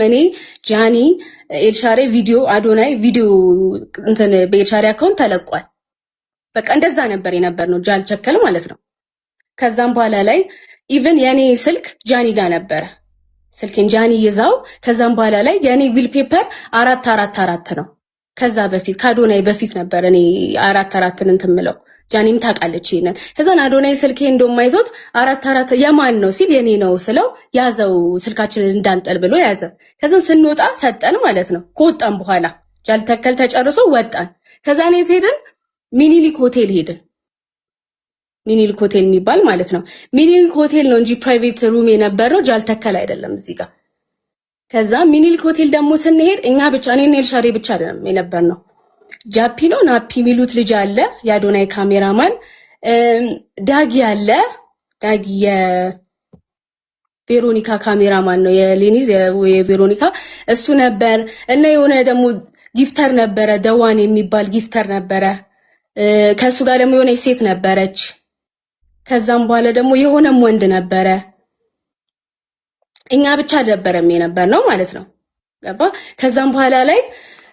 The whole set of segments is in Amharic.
እኔ ጃኒ ኤልሻሬ ቪዲዮ አዶናይ ቪዲዮ እንትን በኤልሻሬ አካውንት ተለቋል። በቃ እንደዛ ነበር የነበርነው ጃል ቸከል ማለት ነው። ከዛም በኋላ ላይ ኢቭን የኔ ስልክ ጃኒ ጋር ነበረ። ስልኬን ጃኒ ይዛው ከዛም በኋላ ላይ የኔ ዊል ፔፐር 444 ነው። ከዛ በፊት ከአዶናይ በፊት ነበር እኔ 444ን እንትን ምለው ጃኒም ታውቃለች ይሄንን። ከዛን አዶናይ ስልኬ እንደማይዞት 44 የማን ነው ሲል የኔ ነው ስለው ያዘው ስልካችንን እንዳንጠል ብሎ ያዘ። ከዛን ስንወጣ ሰጠን ማለት ነው። ከወጣን በኋላ ጃል ተከል ተጨርሶ ወጣን። ከዛን የት ሄድን? ሚኒሊክ ሆቴል ሄድን። ሚኒሊክ ሆቴል የሚባል ማለት ነው። ሚኒሊክ ሆቴል ነው እንጂ ፕራይቬት ሩም የነበረው ጃል ተከል አይደለም እዚህ ጋር። ከዛ ሚኒሊክ ሆቴል ደግሞ ስንሄድ እኛ ብቻ እኔና ኤልሻሬ ብቻ አይደለም የነበርነው። ጃፒ ነው ናፒ የሚሉት ልጅ አለ፣ የአዶናይ ካሜራማን ዳጊ አለ። ዳጊ የቬሮኒካ ካሜራማን ነው፣ የሌኒዝ የቬሮኒካ እሱ ነበር። እና የሆነ ደግሞ ጊፍተር ነበረ፣ ደዋን የሚባል ጊፍተር ነበረ። ከሱ ጋር ደግሞ የሆነ ሴት ነበረች። ከዛም በኋላ ደግሞ የሆነም ወንድ ነበረ። እኛ ብቻ ነበረም የነበር ነው ማለት ነው። ገባ? ከዛም በኋላ ላይ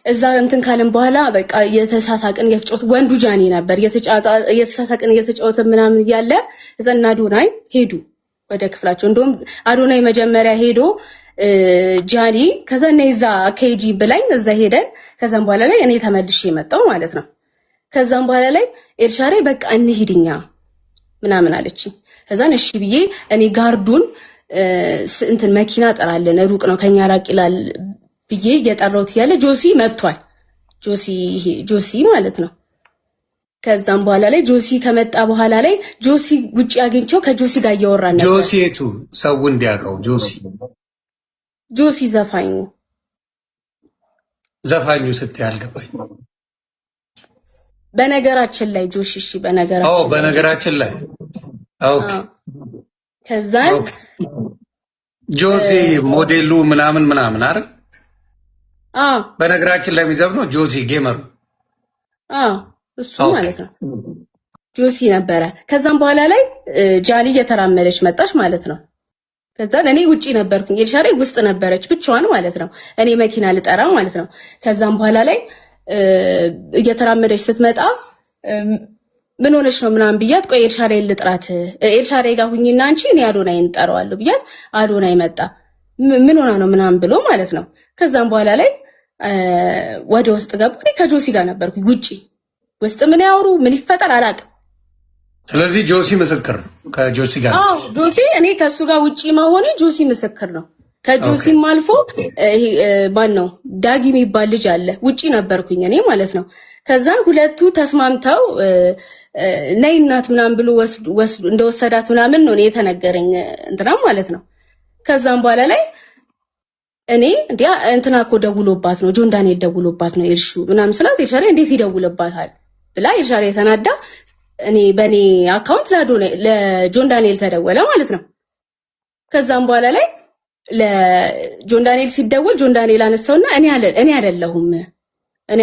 እዛ እንትን ካለን በኋላ በቃ የተሳሳቅን የተጫወት ወንዱ ጃኒ ነበር የተሳሳቅን የተጫወተ ምናምን እያለ እዛ እና አዶናይ ሄዱ ወደ ክፍላቸው። እንደውም አዶናይ መጀመሪያ ሄዶ ጃኒ ከዛ ነይዛ ኬጂ ብላኝ እዛ ሄደን ከዛም በኋላ ላይ እኔ ተመልሼ መጣሁ ማለት ነው። ከዛም በኋላ ላይ ኤልሻሬ በቃ እንሂድኛ ምናምን አለች። ከዛን እሺ ብዬ እኔ ጋርዱን እንትን መኪና ጠራለን ሩቅ ነው ከኛ ራቅ ይላል ብዬ እየጠራሁት ያለ ጆሲ መጥቷል። ጆሲ ማለት ነው። ከዛም በኋላ ላይ ጆሲ ከመጣ በኋላ ላይ ጆሲ ውጪ አግኝቼው ከጆሲ ጋር እያወራን ነበር። ጆሲ የቱ ሰው እንዲያውቀው ጆሲ ዘፋኙ ስትይ አልገባኝ። በነገራችን ላይ ጆሲ እሺ በነገራችን ላይ ኦኬ። ከዛን ጆሲ ሞዴሉ ምናምን አይደል? በነገራችን ላይ የሚዘፍነው ጆሲ ጌመሩ እሱ ማለት ነው። ጆሲ ነበረ። ከዛም በኋላ ላይ ጃሊ እየተራመደች መጣች ማለት ነው። ከዛ እኔ ውጪ ነበርኩኝ፣ ኤልሻሬ ውስጥ ነበረች ብቻዋን ማለት ነው። እኔ መኪና ልጠራ ማለት ነው። ከዛም በኋላ ላይ እየተራመደች ስትመጣ ምን ሆነሽ ነው ምናምን ብያት፣ ቆይ ኤልሻሬ ልጥራት ኤልሻሬ ጋር ሁኚና አንቺ እኔ አዶናይን እንጠራዋለሁ ብያት፣ አዶናይ መጣ። ምን ሆና ነው ምናምን ብሎ ማለት ነው። ከዛም በኋላ ላይ ወደ ውስጥ ገቡ። እኔ ከጆሲ ጋር ነበርኩ ውስጥ ምን ያወሩ ምን ይፈጠር አላውቅም። ስለዚህ ጆሲ ምስክር ነው ከጆሲ ጋር። ጆሲ እኔ ከሱ ጋር ውጪ መሆኔ ጆሲ ምስክር ነው። ከጆሲም አልፎ ማን ነው ዳጊ የሚባል ልጅ አለ። ውጪ ነበርኩኝ እኔ ማለት ነው። ከዛን ሁለቱ ተስማምተው ነይ እናት ምናምን ብሎ እንደወሰዳት ምናምን ነው የተነገረኝ እንትና ማለት ነው። ከዛም በኋላ ላይ እኔ እንዲያ እንትና እኮ ደውሎባት ነው ጆን ዳንኤል ደውሎባት ነው ኤልሹ ምናምን ስላት ኤልሻሬ እንዴት ይደውልባታል ብላ ኤልሻሬ ተናዳ እኔ በኔ አካውንት ለጆን ዳንኤል ተደወለ ማለት ነው። ከዛም በኋላ ላይ ለጆን ዳንኤል ሲደወል ጆን ዳንኤል አነሳውና እኔ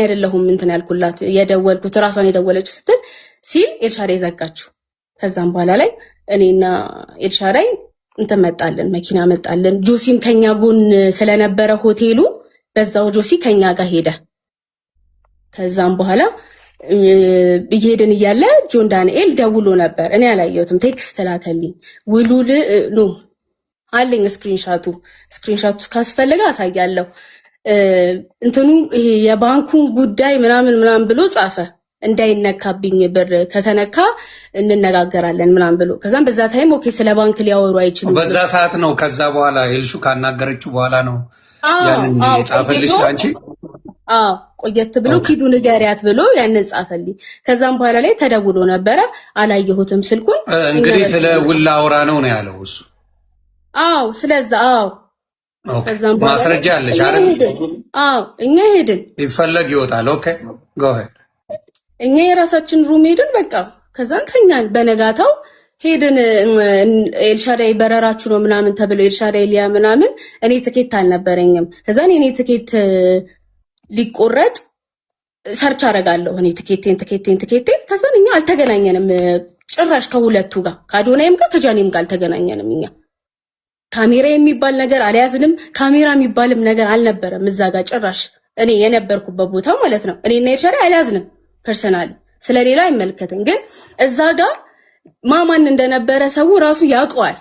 አይደለሁም እንትን ያልኩላት የደወልኩት ራሷን የደወለችው ስትል ሲል ኤልሻሬ ዘጋችሁ። ከዛም በኋላ ላይ እኔና ኤልሻሬ እንትን መጣለን መኪና መጣለን። ጆሲም ከኛ ጎን ስለነበረ ሆቴሉ በዛው ጆሲ ከኛ ጋር ሄደ። ከዛም በኋላ እየሄድን እያለ ጆን ዳንኤል ደውሎ ነበር። እኔ አላየሁትም፣ ቴክስት ላከልኝ። ውሉል ነው አለኝ ስክሪንሻቱ ካስፈለገ አሳያለሁ። እንትኑ ይሄ የባንኩን ጉዳይ ምናምን ብሎ ጻፈ። እንዳይነካብኝ ብር ከተነካ እንነጋገራለን ምናምን ብሎ ከዛም በዛ ታይም ኦኬ ስለ ባንክ ሊያወሩ አይችሉም። በዛ ሰዓት ነው። ከዛ በኋላ ኤልሹ ካናገረችው በኋላ ነው ያንን የጻፈልሽ አንቺ? ቆየት ብሎ ኪዱ ንገሪያት ብሎ ያንን ጻፈልኝ። ከዛም በኋላ ላይ ተደውሎ ነበረ፣ አላየሁትም ስልኩን። እንግዲህ ስለ ውላ አውራ ነው ያለው እሱ። ስለዛ ከዛም በኋላ ማስረጃ አለሽ አይደል? እኛ ሄድን፣ ይፈለግ ይወጣል። ኦኬ ጎ አሄድ። እኛ የራሳችን ሩም ሄድን በቃ። ከዛን ከኛን በነጋታው ሄድን። ኤልሻዳይ በረራችሁ ነው ምናምን ተብሎ ኤልሻዳይ ሊያ ምናምን እኔ ትኬት አልነበረኝም። ከዛን እኔ ትኬት ሊቆረጥ ሰርች አደርጋለሁ እኔ ትኬቴን። ከዛን እኛ አልተገናኘንም ጭራሽ ከሁለቱ ጋር ከአዶናይም ጋር ከጃኒም ጋር አልተገናኘንም እኛ። ካሜራ የሚባል ነገር አልያዝንም። ካሜራ የሚባልም ነገር አልነበረም እዛ ጋር ጭራሽ እኔ የነበርኩበት ቦታ ማለት ነው። እኔና ኤልሻዳይ አልያዝንም። ፐርሰናሊ ስለሌላ አይመለከትም። ግን እዛ ጋር ማማን እንደነበረ ሰው ራሱ ያውቀዋል።